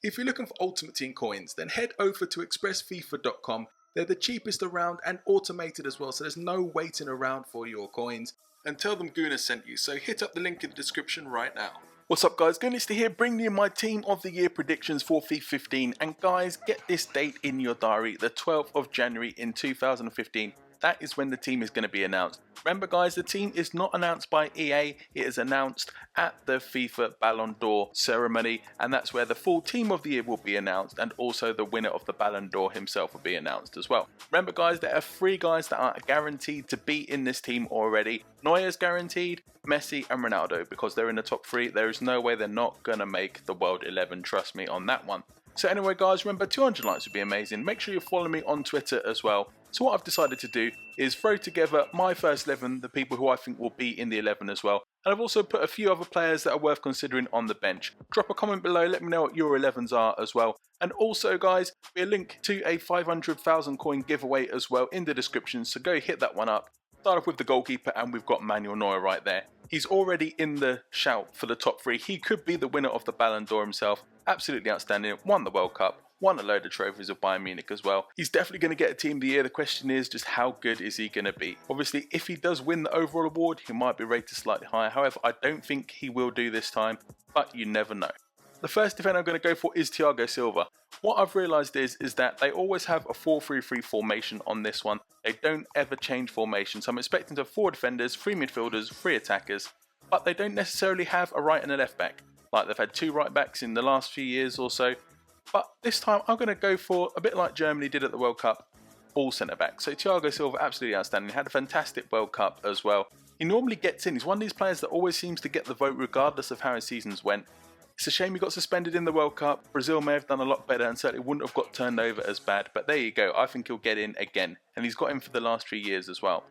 If you're looking for Ultimate Team coins, then head over to expressfifa.com. They're the cheapest around and automated as well, so there's no waiting around for your coins. And tell them Goona sent you, so hit up the link in the description right now. What's up guys, Goonister here, bringing you my Team of the Year predictions for FIFA 15. And guys, get this date in your diary, the 12th of January in 2015. That is when the team is going to be announced. Remember guys, the team is not announced by EA, it is announced at the FIFA Ballon d'Or ceremony, and that's where the full Team of the Year will be announced, and also the winner of the Ballon d'Or himself will be announced as well. Remember guys, there are 3 guys that are guaranteed to be in this team already. Neuer's guaranteed, Messi and Ronaldo, because they're in the top 3. There is no way they're not going to make the World 11, trust me on that one. So anyway guys, remember 200 likes would be amazing. Make sure you follow me on Twitter as well. So what I've decided to do is throw together my first 11, the people who I think will be in the 11 as well. And I've also put a few other players that are worth considering on the bench. Drop a comment below, let me know what your 11s are as well. And also guys, be a link to a 500,000 coin giveaway as well in the description, so go hit that one up. Start off with the goalkeeper, and we've got Manuel Neuer right there. He's already in the shout for the top 3. He could be the winner of the Ballon d'Or himself. Absolutely outstanding, won the World Cup, won a load of trophies with Bayern Munich as well. He's definitely going to get a Team of the Year. The question is just how good is he going to be? Obviously, if he does win the overall award, he might be rated slightly higher. However, I don't think he will do this time, but you never know. The first defender I'm going to go for is Thiago Silva. What I've realised is that they always have a 4-3-3 formation on this one. They don't ever change formation, so I'm expecting to have 4 defenders, 3 midfielders, 3 attackers, but they don't necessarily have a right and a left back. Like they've had 2 right backs in the last few years or so. But this time I'm going to go for a bit like Germany did at the World Cup, all centre back. So Thiago Silva, absolutely outstanding. He had a fantastic World Cup as well. He normally gets in. He's one of these players that always seems to get the vote regardless of how his seasons went. It's a shame he got suspended in the World Cup. Brazil may have done a lot better and certainly wouldn't have got turned over as bad. But there you go. I think he'll get in again. And he's got in for the last 3 years as well.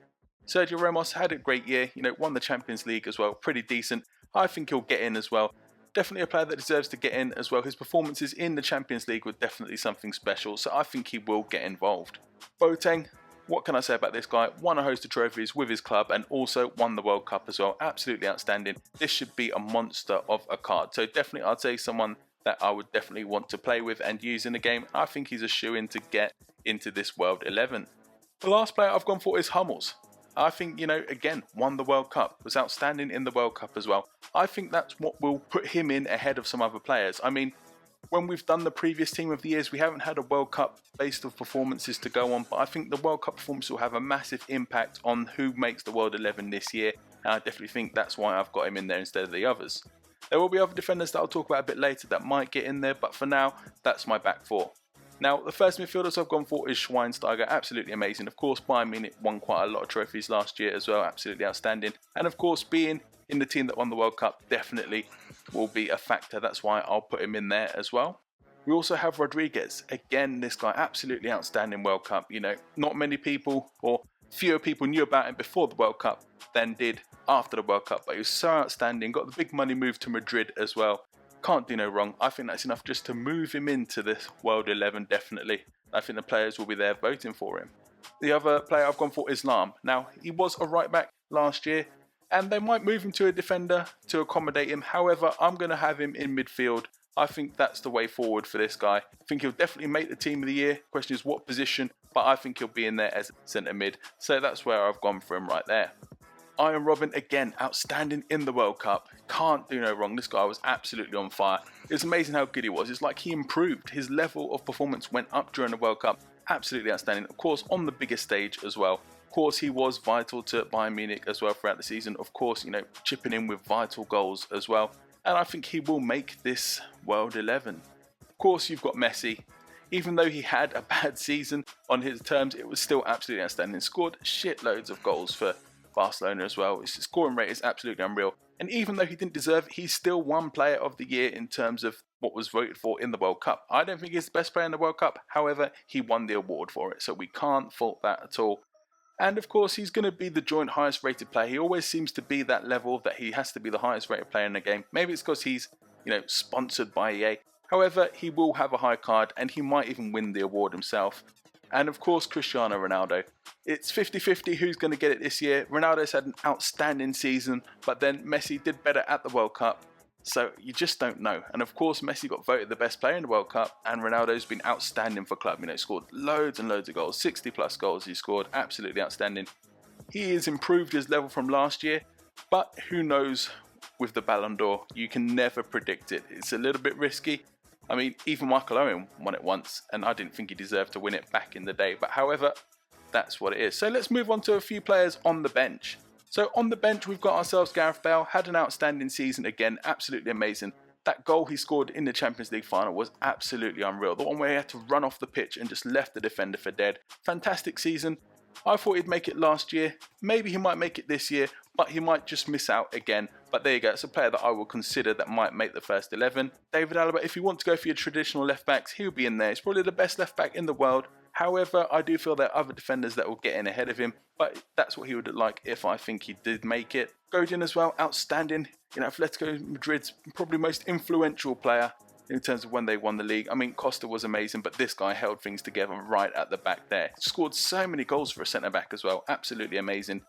Sergio Ramos had a great year. Won the Champions League as well. Pretty decent. I think he'll get in as well. Definitely a player that deserves to get in as well. His performances in the Champions League were definitely something special, so I think he will get involved. Boateng, what can I say about this guy? Won a host of trophies with his club and also won the World Cup as well. Absolutely outstanding. This should be a monster of a card. So definitely I'd say someone that I would definitely want to play with and use in the game. I think he's a shoo-in to get into this World 11. The last player I've gone for is Hummels. I think, again, won the World Cup, was outstanding in the World Cup as well. I think that's what will put him in ahead of some other players. I mean, when we've done the previous Team of the Years, we haven't had a World Cup based of performances to go on, but I think the World Cup performance will have a massive impact on who makes the World 11 this year, and I definitely think that's why I've got him in there instead of the others. There will be other defenders that I'll talk about a bit later that might get in there, but for now, that's my back 4. Now, the first midfielders I've gone for is Schweinsteiger, absolutely amazing. Of course, Bayern Munich won quite a lot of trophies last year as well, absolutely outstanding. And of course, being in the team that won the World Cup definitely will be a factor. That's why I'll put him in there as well. We also have Rodriguez. Again, this guy, absolutely outstanding World Cup. Not many people, or fewer people knew about him before the World Cup than did after the World Cup. But he was so outstanding, got the big money move to Madrid as well. Can't do no wrong. I think that's enough just to move him into this World 11, definitely. I think the players will be there voting for him. The other player I've gone for is Lahm. Now, he was a right back last year, and they might move him to a defender to accommodate him. However, I'm going to have him in midfield. I think that's the way forward for this guy. I think he'll definitely make the Team of the Year. Question is what position, but I think he'll be in there as centre mid. So that's where I've gone for him right there. Arjen Robben, again, outstanding in the World Cup. Can't do no wrong. This guy was absolutely on fire. It's amazing how good he was. It's like he improved. His level of performance went up during the World Cup. Absolutely outstanding. Of course, on the biggest stage as well. Of course, he was vital to Bayern Munich as well throughout the season. Of course, chipping in with vital goals as well. And I think he will make this World 11. Of course, you've got Messi. Even though he had a bad season on his terms, it was still absolutely outstanding. Scored shitloads of goals for Barcelona as well. His scoring rate is absolutely unreal. And even though he didn't deserve it, he's still one player of the year in terms of what was voted for in the World Cup. I don't think he's the best player in the World Cup. However, he won the award for it. So we can't fault that at all. And of course, he's going to be the joint highest rated player. He always seems to be that level that he has to be the highest rated player in the game. Maybe it's because he's, sponsored by EA. However, he will have a high card and he might even win the award himself. And of course, Cristiano Ronaldo. It's 50-50 who's going to get it this year. Ronaldo's had an outstanding season, but then Messi did better at the World Cup. So you just don't know. And of course, Messi got voted the best player in the World Cup, and Ronaldo's been outstanding for club. You know, scored loads and loads of goals, 60 plus goals he scored, absolutely outstanding. He has improved his level from last year, but who knows with the Ballon d'Or? You can never predict it. It's a little bit risky. I mean, even Michael Owen won it once, and I didn't think he deserved to win it back in the day. But however, that's what it is. So let's move on to a few players on the bench. So on the bench, we've got ourselves Gareth Bale, had an outstanding season again, absolutely amazing. That goal he scored in the Champions League final was absolutely unreal. The one where he had to run off the pitch and just left the defender for dead. Fantastic season. I thought he'd make it last year. Maybe he might make it this year, but he might just miss out again. But there you go, it's a player that I will consider that might make the first 11. David Alaba, if you want to go for your traditional left backs, he'll be in there. He's probably the best left back in the world. However, I do feel there are other defenders that will get in ahead of him, but that's what he would like if I think he did make it. Godin as well, outstanding. You know, Atletico Madrid's probably most influential player in terms of when they won the league. I mean, Costa was amazing, but this guy held things together right at the back there. Scored so many goals for a centre-back as well. Absolutely amazing.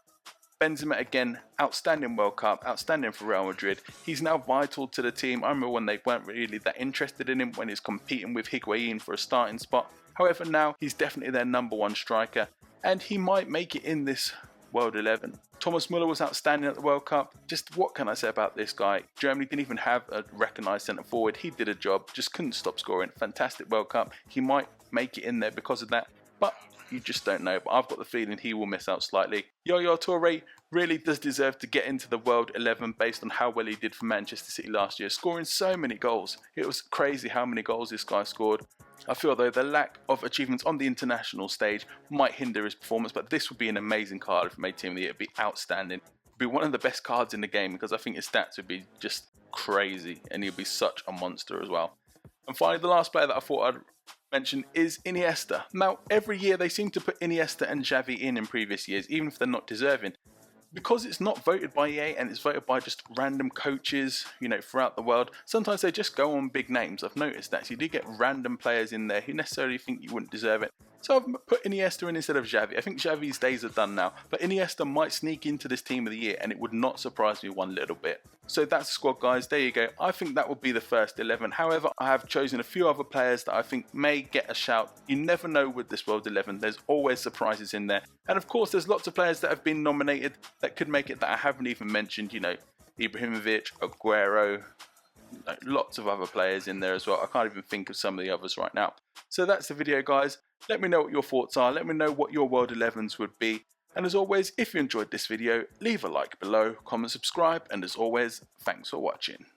Benzema again, outstanding World Cup, outstanding for Real Madrid. He's now vital to the team. I remember when they weren't really that interested in him, when he's competing with Higuain for a starting spot. However, now he's definitely their #1 striker, and he might make it in this World 11. Thomas Müller was outstanding at the World Cup. Just what can I say about this guy? Germany didn't even have a recognised centre forward. He did a job, just couldn't stop scoring. Fantastic World Cup. He might make it in there because of that, but you just don't know. But I've got the feeling he will miss out slightly. Yaya Toure really does deserve to get into the World 11 based on how well he did for Manchester City last year, scoring so many goals. It was crazy how many goals this guy scored. I feel though the lack of achievements on the international stage might hinder his performance, but this would be an amazing card if he made Team of the Year. It would be outstanding. It would be one of the best cards in the game because I think his stats would be just crazy and he'd be such a monster as well. And finally, the last player that I thought I'd mention is Iniesta. Now, every year they seem to put Iniesta and Xavi in previous years, even if they're not deserving. Because it's not voted by EA and it's voted by just random coaches, you know, throughout the world, sometimes they just go on big names. I've noticed that. So you do get random players in there who necessarily think you wouldn't deserve it. So I've put Iniesta in instead of Xavi. I think Xavi's days are done now, but Iniesta might sneak into this Team of the Year and it would not surprise me one little bit. So that's the squad, guys. There you go. I think that will be the first 11. However, I have chosen a few other players that I think may get a shout. You never know with this World 11. There's always surprises in there. And of course, there's lots of players that have been nominated that could make it that I haven't even mentioned. You know, Ibrahimovic, Aguero, lots of other players in there as well. I can't even think of some of the others right now. So that's the video, guys. Let me know what your thoughts are. Let me know what your World 11s would be. And as always, if you enjoyed this video, leave a like below, comment, subscribe, and as always, thanks for watching.